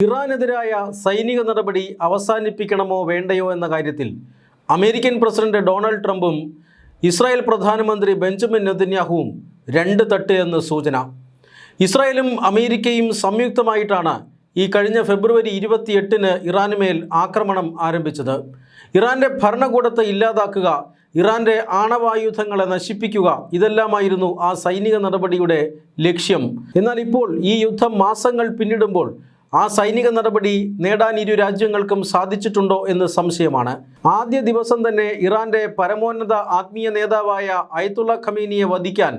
ഇറാനെതിരായ സൈനിക നടപടി അവസാനിപ്പിക്കണമോ വേണ്ടയോ എന്ന കാര്യത്തിൽ അമേരിക്കൻ പ്രസിഡന്റ് ഡൊണാൾഡ് ട്രംപും ഇസ്രായേൽ പ്രധാനമന്ത്രി ബെഞ്ചമിൻ നെതന്യാഹുവും രണ്ട് തട്ട് എന്ന് സൂചന. ഇസ്രായേലും അമേരിക്കയും സംയുക്തമായിട്ടാണ് ഈ കഴിഞ്ഞ ഫെബ്രുവരി 28-ന് ഇറാനുമേൽ ആക്രമണം ആരംഭിച്ചത്. ഇറാൻ്റെ ഭരണകൂടത്തെ ഇല്ലാതാക്കുക, ഇറാൻ്റെ ആണവായുധങ്ങളെ നശിപ്പിക്കുക, ഇതെല്ലാമായിരുന്നു ആ സൈനിക നടപടിയുടെ ലക്ഷ്യം. എന്നാൽ ഇപ്പോൾ ഈ യുദ്ധം മാസങ്ങൾ പിന്നിടുമ്പോൾ ആ സൈനിക നടപടി നേടാൻ ഇരു രാജ്യങ്ങൾക്കും സാധിച്ചിട്ടുണ്ടോ എന്ന് സംശയമാണ്. ആദ്യ ദിവസം തന്നെ ഇറാൻ്റെ പരമോന്നത ആത്മീയ നേതാവായ അയത്തുള്ള ഖമീനിയെ വധിക്കാൻ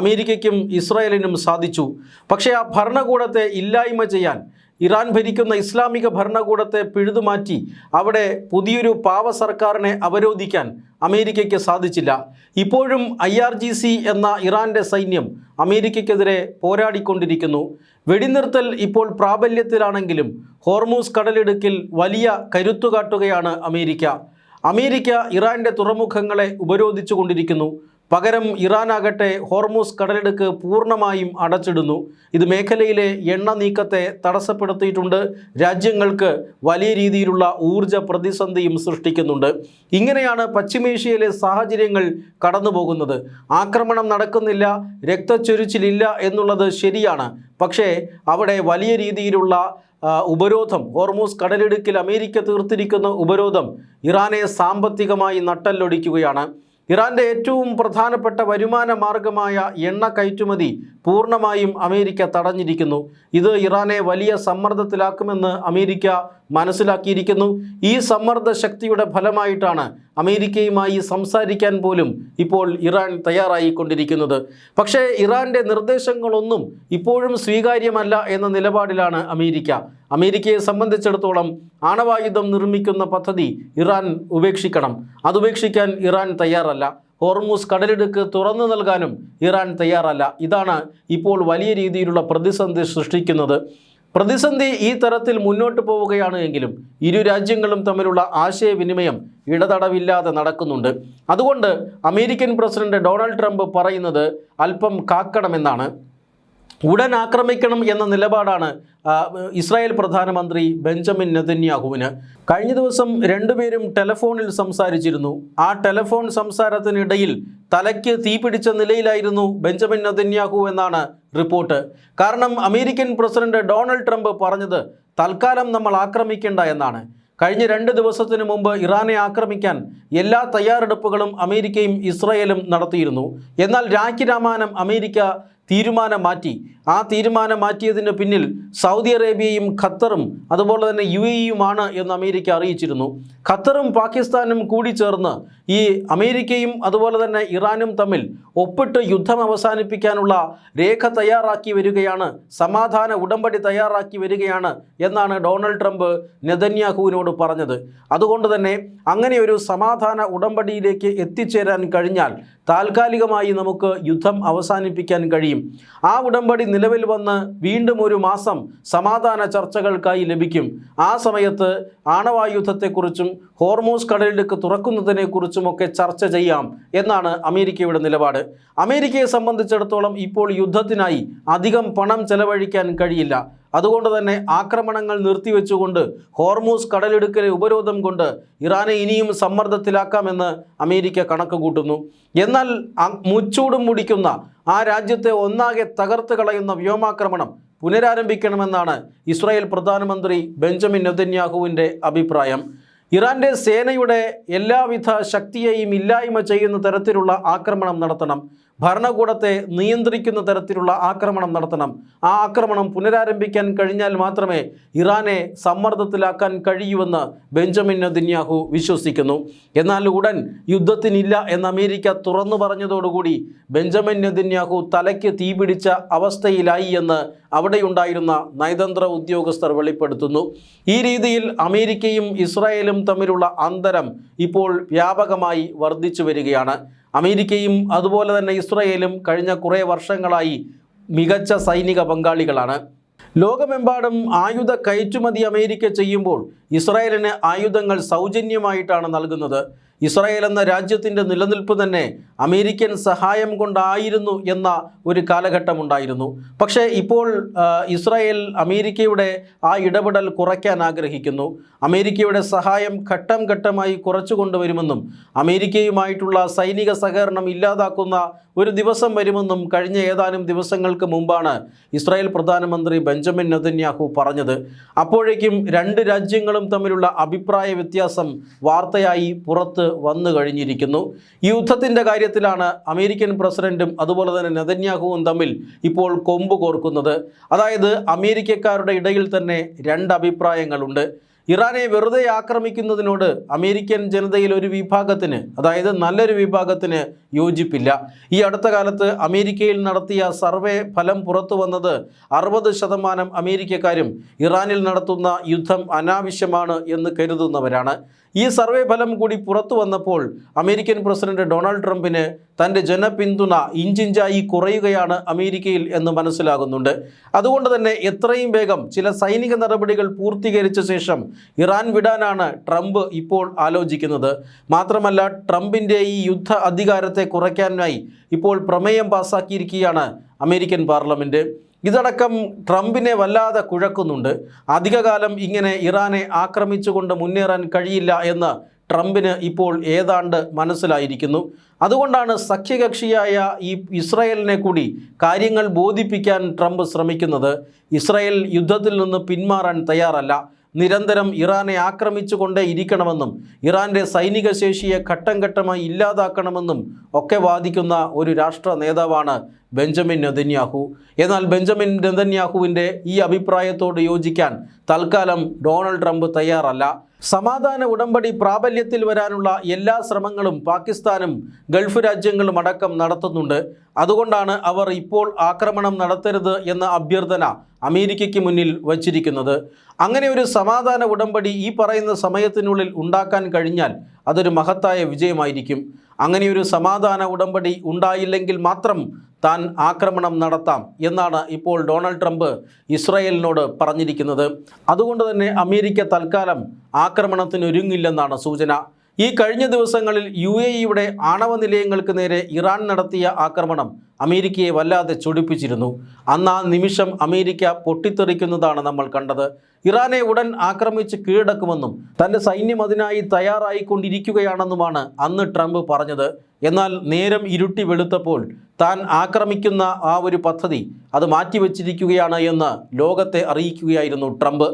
അമേരിക്കയ്ക്കും ഇസ്രായേലിനും സാധിച്ചു. പക്ഷേ ആ ഭരണകൂടത്തെ ഇല്ലായ്മ ചെയ്യാൻ, ഇറാൻ ഭരിക്കുന്ന ഇസ്ലാമിക ഭരണകൂടത്തെ പിഴുതുമാറ്റി അവിടെ പുതിയൊരു പാവ സർക്കാരിനെ അവരോധിക്കാൻ അമേരിക്കയ്ക്ക് സാധിച്ചില്ല. ഇപ്പോഴും IRGC എന്ന ഇറാൻ്റെ സൈന്യം അമേരിക്കയ്ക്കെതിരെ പോരാടിക്കൊണ്ടിരിക്കുന്നു. വെടിനിർത്തൽ ഇപ്പോൾ പ്രാബല്യത്തിലാണെങ്കിലും ഹോർമൂസ് കടലിടുക്കിൽ വലിയ കരുത്തുകാട്ടുകയാണ് അമേരിക്ക ഇറാൻ്റെ തുറമുഖങ്ങളെ ഉപരോധിച്ചു കൊണ്ടിരിക്കുന്നു. പകരം ഇറാനാകട്ടെ ഹോർമൂസ് കടലിടുക്ക് പൂർണ്ണമായും അടച്ചിടുന്നു. ഇത് മേഖലയിലെ എണ്ണ നീക്കത്തെ തടസ്സപ്പെടുത്തിയിട്ടുണ്ട്. രാജ്യങ്ങൾക്ക് വലിയ രീതിയിലുള്ള ഊർജ പ്രതിസന്ധിയും സൃഷ്ടിക്കുന്നുണ്ട്. ഇങ്ങനെയാണ് പശ്ചിമേഷ്യയിലെ സാഹചര്യങ്ങൾ കടന്നു പോകുന്നത്. ആക്രമണം നടക്കുന്നില്ല, രക്തച്ചൊരിച്ചിലില്ല എന്നുള്ളത് ശരിയാണ്. പക്ഷേ അവിടെ വലിയ രീതിയിലുള്ള ഉപരോധം, ഹോർമൂസ് കടലിടുക്കിൽ അമേരിക്ക തീർത്തിരിക്കുന്ന ഉപരോധം ഇറാനെ സാമ്പത്തികമായി നട്ടെല്ലൊടിക്കുകയാണ്. ഇറാൻ്റെ ഏറ്റവും പ്രധാനപ്പെട്ട വരുമാന മാർഗമായ എണ്ണ കയറ്റുമതി പൂർണ്ണമായും അമേരിക്ക തടഞ്ഞിരിക്കുന്നു. ഇത് ഇറാനെ വലിയ സമ്മർദ്ദത്തിലാക്കുമെന്ന് അമേരിക്ക മനസ്സിലാക്കിയിരിക്കുന്നു. ഈ സമ്മർദ്ദ ശക്തിയുടെ ഫലമായിട്ടാണ് അമേരിക്കയുമായി സംസാരിക്കാൻ പോലും ഇപ്പോൾ ഇറാൻ തയ്യാറായിക്കൊണ്ടിരിക്കുന്നത്. പക്ഷേ ഇറാൻ്റെ നിർദ്ദേശങ്ങളൊന്നും ഇപ്പോഴും സ്വീകാര്യമല്ല എന്ന നിലപാടിലാണ് അമേരിക്കയെ സംബന്ധിച്ചിടത്തോളം ആണവായുധം നിർമ്മിക്കുന്ന പദ്ധതി ഇറാൻ ഉപേക്ഷിക്കണം. അതുപേക്ഷിക്കാൻ ഇറാൻ തയ്യാറല്ല. ഹോർമൂസ് കടലിടുക്ക് തുറന്നു നൽകാനും ഇറാൻ തയ്യാറല്ല. ഇതാണ് ഇപ്പോൾ വലിയ രീതിയിലുള്ള പ്രതിസന്ധി സൃഷ്ടിക്കുന്നത്. പ്രതിസന്ധി ഈ തരത്തിൽ മുന്നോട്ട് പോവുകയാണ് എങ്കിലും ഇരു രാജ്യങ്ങളും തമ്മിലുള്ള ആശയവിനിമയം ഇടതടവില്ലാതെ നടക്കുന്നുണ്ട്. അതുകൊണ്ട് അമേരിക്കൻ പ്രസിഡന്റ് ഡൊണാൾഡ് ട്രംപ് പറയുന്നത് അല്പം കാക്കണമെന്നാണ്. ഉടൻ ആക്രമിക്കണം എന്ന നിലപാടാണ് ഇസ്രായേൽ പ്രധാനമന്ത്രി ബെഞ്ചമിൻ നെതന്യാഹുവിന്. കഴിഞ്ഞ ദിവസം രണ്ടുപേരും ടെലഫോണിൽ സംസാരിച്ചിരുന്നു. ആ ടെലഫോൺ സംസാരത്തിനിടയിൽ തലയ്ക്ക് തീപിടിച്ച നിലയിലായിരുന്നു ബെഞ്ചമിൻ നെതന്യാഹു എന്നാണ് റിപ്പോർട്ട്. കാരണം അമേരിക്കൻ പ്രസിഡന്റ് ഡൊണാൾഡ് ട്രംപ് പറഞ്ഞത് തൽക്കാലം നമ്മൾ ആക്രമിക്കേണ്ട എന്നാണ്. കഴിഞ്ഞ 2 ദിവസത്തിന് മുമ്പ് ഇറാനെ ആക്രമിക്കാൻ എല്ലാ തയ്യാറെടുപ്പുകളും അമേരിക്കയും ഇസ്രായേലും നടത്തിയിരുന്നു. എന്നാൽ രാഖിരാമാനം അമേരിക്ക തീരുമാനം മാറ്റി. ആ തീരുമാനം മാറ്റിയതിന് പിന്നിൽ സൗദി അറേബ്യയും ഖത്തറും അതുപോലെ തന്നെ UAE-യുമാണ് എന്ന് അമേരിക്ക അറിയിച്ചിരുന്നു. ഖത്തറും പാകിസ്ഥാനും കൂടി ചേർന്ന് ഈ അമേരിക്കയും അതുപോലെ തന്നെ ഇറാനും തമ്മിൽ ഒപ്പിട്ട് യുദ്ധം അവസാനിപ്പിക്കാനുള്ള രേഖ തയ്യാറാക്കി വരികയാണ്, സമാധാന ഉടമ്പടി തയ്യാറാക്കി വരികയാണ് എന്നാണ് ഡൊണാൾഡ് ട്രംപ് നെതന്യാഹുവിനോട് പറഞ്ഞത്. അതുകൊണ്ട് തന്നെ അങ്ങനെ ഒരു സമാധാന ഉടമ്പടിയിലേക്ക് എത്തിച്ചേരാൻ കഴിഞ്ഞാൽ താൽക്കാലികമായി നമുക്ക് യുദ്ധം അവസാനിപ്പിക്കാൻ കഴിയും. ആ ഉടമ്പടി നിലവിൽ വന്ന് വീണ്ടും 1 മാസം സമാധാന ചർച്ചകൾക്കായി ലഭിക്കും. ആ സമയത്ത് ആണവായുധത്തെക്കുറിച്ചും ഹോർമൂസ് കടലിടുക്ക് തുറക്കുന്നതിനെക്കുറിച്ചുമൊക്കെ ചർച്ച ചെയ്യാം എന്നാണ് അമേരിക്കയുടെ നിലപാട്. അമേരിക്കയെ സംബന്ധിച്ചിടത്തോളം ഇപ്പോൾ യുദ്ധത്തിനായി അധികം പണം ചെലവഴിക്കാൻ കഴിയില്ല. അതുകൊണ്ട് തന്നെ ആക്രമണങ്ങൾ നിർത്തിവെച്ചുകൊണ്ട് ഹോർമൂസ് കടലിടുക്കിലെ ഉപരോധം കൊണ്ട് ഇറാനെ ഇനിയും സമ്മർദ്ദത്തിലാക്കാമെന്ന് അമേരിക്ക കണക്ക് കൂട്ടുന്നു. എന്നാൽ മുച്ചൂടും മുടിക്കുന്ന ആ രാജ്യത്തെ ഒന്നാകെ തകർത്ത് കളയുന്ന വ്യോമാക്രമണം പുനരാരംഭിക്കണമെന്നാണ് ഇസ്രായേൽ പ്രധാനമന്ത്രി ബെഞ്ചമിൻ നെതന്യാഹുവിൻ്റെ അഭിപ്രായം. ഇറാൻ്റെ സേനയുടെ എല്ലാവിധ ശക്തിയെയും ഇല്ലായ്മ ചെയ്യുന്ന തരത്തിലുള്ള ആക്രമണം നടത്തണം. ഭരണകൂടത്തെ നിയന്ത്രിക്കുന്ന തരത്തിലുള്ള ആക്രമണം നടത്തണം. ആ ആക്രമണം പുനരാരംഭിക്കാൻ കഴിഞ്ഞാൽ മാത്രമേ ഇറാനെ സമ്മർദ്ദത്തിലാക്കാൻ കഴിയൂവെന്ന് ബെഞ്ചമിൻ നെതന്യാഹു വിശ്വസിക്കുന്നു. എന്നാൽ ഉടൻ യുദ്ധത്തിനില്ല എന്ന് അമേരിക്ക തുറന്നു പറഞ്ഞതോടുകൂടി ബെഞ്ചമിൻ നെതന്യാഹു തലയ്ക്ക് തീപിടിച്ച അവസ്ഥയിലായി എന്ന് അവിടെയുണ്ടായിരുന്ന നയതന്ത്ര ഉദ്യോഗസ്ഥർ വെളിപ്പെടുത്തുന്നു. ഈ രീതിയിൽ അമേരിക്കയും ഇസ്രായേലും തമ്മിലുള്ള അന്തരം ഇപ്പോൾ വ്യാപകമായി വർദ്ധിച്ചു വരികയാണ്. അമേരിക്കയും അതുപോലെ തന്നെ ഇസ്രായേലും കഴിഞ്ഞ കുറേ വർഷങ്ങളായി മികച്ച സൈനിക പങ്കാളികളാണ്. ലോകമെമ്പാടും ആയുധ കയറ്റുമതി അമേരിക്ക ചെയ്യുമ്പോൾ ഇസ്രായേലിന് ആയുധങ്ങൾ സൗജന്യമായിട്ടാണ് നൽകുന്നത്. ഇസ്രായേൽ എന്ന രാജ്യത്തിൻ്റെ നിലനിൽപ്പ് തന്നെ അമേരിക്കൻ സഹായം കൊണ്ടായിരുന്നു എന്ന ഒരു കാലഘട്ടമുണ്ടായിരുന്നു. പക്ഷേ ഇപ്പോൾ ഇസ്രായേൽ അമേരിക്കയുടെ ആ ഇടപെടൽ കുറയ്ക്കാൻ ആഗ്രഹിക്കുന്നു. അമേരിക്കയുടെ സഹായം ഘട്ടം ഘട്ടമായി കുറച്ചു കൊണ്ടുവരുമെന്നും അമേരിക്കയുമായിട്ടുള്ള സൈനിക സഹകരണം ഇല്ലാതാക്കുന്ന ഒരു ദിവസം വരുമെന്നും കഴിഞ്ഞ ഏതാനും ദിവസങ്ങൾക്ക് മുമ്പാണ് ഇസ്രായേൽ പ്രധാനമന്ത്രി ബെഞ്ചമിൻ നെതന്യാഹു പറഞ്ഞത്. അപ്പോഴേക്കും രണ്ട് രാജ്യങ്ങളും തമ്മിലുള്ള അഭിപ്രായ വ്യത്യാസം വാർത്തയായി പുറത്ത് വന്നു കഴിഞ്ഞിരിക്കുന്നു. ഈ യുദ്ധത്തിൻ്റെ കാര്യത്തിലാണ് അമേരിക്കൻ പ്രസിഡന്റും അതുപോലെ തന്നെ നെതന്യാഹുവും തമ്മിൽ ഇപ്പോൾ കൊമ്പ് കോർക്കുന്നത്. അതായത് അമേരിക്കക്കാരുടെ ഇടയിൽ തന്നെ രണ്ട് അഭിപ്രായങ്ങളുണ്ട്. ഇറാനെ വെറുതെ ആക്രമിക്കുന്നതിനോട് അമേരിക്കൻ ജനതയിൽ ഒരു വിഭാഗത്തിന്, അതായത് നല്ലൊരു വിഭാഗത്തിന് യോജിപ്പില്ല. ഈ അടുത്ത കാലത്ത് അമേരിക്കയിൽ നടത്തിയ സർവേ ഫലം പുറത്തു വന്നത് 60% അമേരിക്കക്കാരും ഇറാനിൽ നടത്തുന്ന യുദ്ധം അനാവശ്യമാണ് എന്ന് കരുതുന്നവരാണ്. ഈ സർവേ ഫലം കൂടി പുറത്തു വന്നപ്പോൾ അമേരിക്കൻ പ്രസിഡന്റ് ഡൊണാൾഡ് ട്രംപിന് തൻ്റെ ജനപിന്തുണ ഇഞ്ചിഞ്ചായി കുറയുകയാണ് അമേരിക്കയിൽ എന്ന് മനസ്സിലാകുന്നുണ്ട്. അതുകൊണ്ട് തന്നെ എത്രയും വേഗം ചില സൈനിക നടപടികൾ പൂർത്തീകരിച്ച ശേഷം ഇറാൻ വിടാനാണ് ട്രംപ് ഇപ്പോൾ ആലോചിക്കുന്നത്. മാത്രമല്ല, ട്രംപിൻ്റെ ഈ യുദ്ധ അധികാരത്തെ കുറയ്ക്കാനായി ഇപ്പോൾ പ്രമേയം പാസാക്കിയിരിക്കുകയാണ് അമേരിക്കൻ പാർലമെൻറ്റ്. ഇതടക്കം ട്രംപിനെ വല്ലാതെ കുഴക്കുന്നുണ്ട്. അധികകാലം ഇങ്ങനെ ഇറാനെ ആക്രമിച്ചുകൊണ്ട് മുന്നേറാൻ കഴിയില്ല എന്ന് ട്രംപിന് ഇപ്പോൾ ഏതാണ്ട് മനസ്സിലായിരിക്കുന്നു. അതുകൊണ്ടാണ് സഖ്യകക്ഷിയായ ഈ ഇസ്രായേലിനെ കൂടി കാര്യങ്ങൾ ബോധിപ്പിക്കാൻ ട്രംപ് ശ്രമിക്കുന്നത്. ഇസ്രായേൽ യുദ്ധത്തിൽ നിന്ന് പിന്മാറാൻ തയ്യാറല്ല, നിരന്തരം ഇറാനെ ആക്രമിച്ചു കൊണ്ടേ ഇരിക്കണമെന്നും ഇറാൻ്റെ സൈനിക ശേഷിയെ ഘട്ടം ഘട്ടമായി ഇല്ലാതാക്കണമെന്നും ഒക്കെ വാദിക്കുന്ന ഒരു രാഷ്ട്ര നേതാവാണ് ബെഞ്ചമിൻ നെതന്യാഹു. എന്നാൽ ബെഞ്ചമിൻ നെതന്യാഹുവിൻ്റെ ഈ അഭിപ്രായത്തോട് യോജിക്കാൻ തൽക്കാലം ഡൊണാൾഡ് ട്രംപ് തയ്യാറല്ല. സമാധാന ഉടമ്പടി പ്രാബല്യത്തിൽ വരാനുള്ള എല്ലാ ശ്രമങ്ങളും പാകിസ്ഥാനും ഗൾഫ് രാജ്യങ്ങളും അടക്കം നടത്തുന്നുണ്ട്. അതുകൊണ്ടാണ് അവർ ഇപ്പോൾ ആക്രമണം നടത്തരുത് എന്ന അഭ്യർത്ഥന അമേരിക്കയ്ക്ക് മുന്നിൽ വച്ചിരിക്കുന്നത്. അങ്ങനെ ഒരു സമാധാന ഉടമ്പടി ഈ പറയുന്ന സമയത്തിനുള്ളിൽ ഉണ്ടാക്കാൻ കഴിഞ്ഞാൽ അതൊരു മഹത്തായ വിജയമായിരിക്കും. അങ്ങനെയൊരു സമാധാന ഉടമ്പടി ഉണ്ടായില്ലെങ്കിൽ മാത്രം താൻ ആക്രമണം നടത്താം എന്നാണ് ഇപ്പോൾ ഡൊണാൾഡ് ട്രംപ് ഇസ്രായേലിനോട് പറഞ്ഞിരിക്കുന്നത്. അതുകൊണ്ട് തന്നെ അമേരിക്ക തൽക്കാലം ആക്രമണത്തിനൊരുങ്ങില്ലെന്നാണ് സൂചന. ഈ കഴിഞ്ഞ ദിവസങ്ങളിൽ UAEയുടെ ആണവ നിലയങ്ങൾക്ക് നേരെ ഇറാൻ നടത്തിയ ആക്രമണം അമേരിക്കയെ വല്ലാതെ ചൊടിപ്പിച്ചിരുന്നു. അന്ന് ആ നിമിഷം അമേരിക്ക പൊട്ടിത്തെറിക്കുന്നതാണ് നമ്മൾ കണ്ടത്. ഇറാനെ ഉടൻ ആക്രമിച്ച് കീഴടക്കുമെന്നും തൻ്റെ സൈന്യം അതിനായി തയ്യാറായിക്കൊണ്ടിരിക്കുകയാണെന്നുമാണ് അന്ന് ട്രംപ് പറഞ്ഞത്. എന്നാൽ നേരം ഇരുട്ടി വെളുത്തപ്പോൾ താൻ ആക്രമിക്കുന്ന ആ ഒരു പദ്ധതി അത് മാറ്റിവെച്ചിരിക്കുകയാണ് എന്ന് ലോകത്തെ അറിയിക്കുകയായിരുന്നു ട്രംപ്.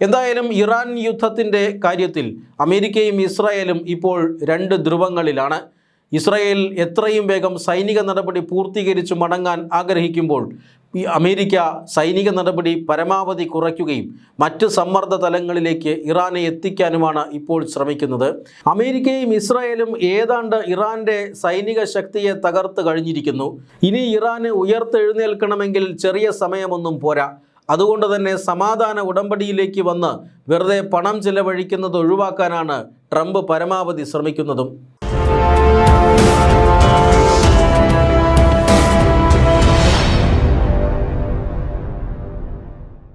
എന്തായാലും ഇറാൻ യുദ്ധത്തിൻ്റെ കാര്യത്തിൽ അമേരിക്കയും ഇസ്രായേലും ഇപ്പോൾ രണ്ട് ധ്രുവങ്ങളിലാണ്. ഇസ്രായേൽ എത്രയും വേഗം സൈനിക നടപടി പൂർത്തീകരിച്ച് മടങ്ങാൻ ആഗ്രഹിക്കുമ്പോൾ ഈ അമേരിക്ക സൈനിക നടപടി പരമാവധി കുറയ്ക്കുകയും മറ്റ് സമ്മർദ്ദ തലങ്ങളിലേക്ക് ഇറാനെ എത്തിക്കാനുമാണ് ഇപ്പോൾ ശ്രമിക്കുന്നത്. അമേരിക്കയും ഇസ്രായേലും ഏതാണ്ട് ഇറാൻ്റെ സൈനിക ശക്തിയെ തകർത്ത് കഴിഞ്ഞിരിക്കുന്നു. ഇനി ഇറാന് ഉയർത്തെഴുന്നേൽക്കണമെങ്കിൽ ചെറിയ സമയമൊന്നും പോരാ. അതുകൊണ്ട് തന്നെ സമാധാന ഉടമ്പടിയിലേക്ക് വന്ന് വെറുതെ പണം ചെലവഴിക്കുന്നത് ഒഴിവാക്കാനാണ് ട്രംപ് പരമാവധി ശ്രമിക്കുന്നതും.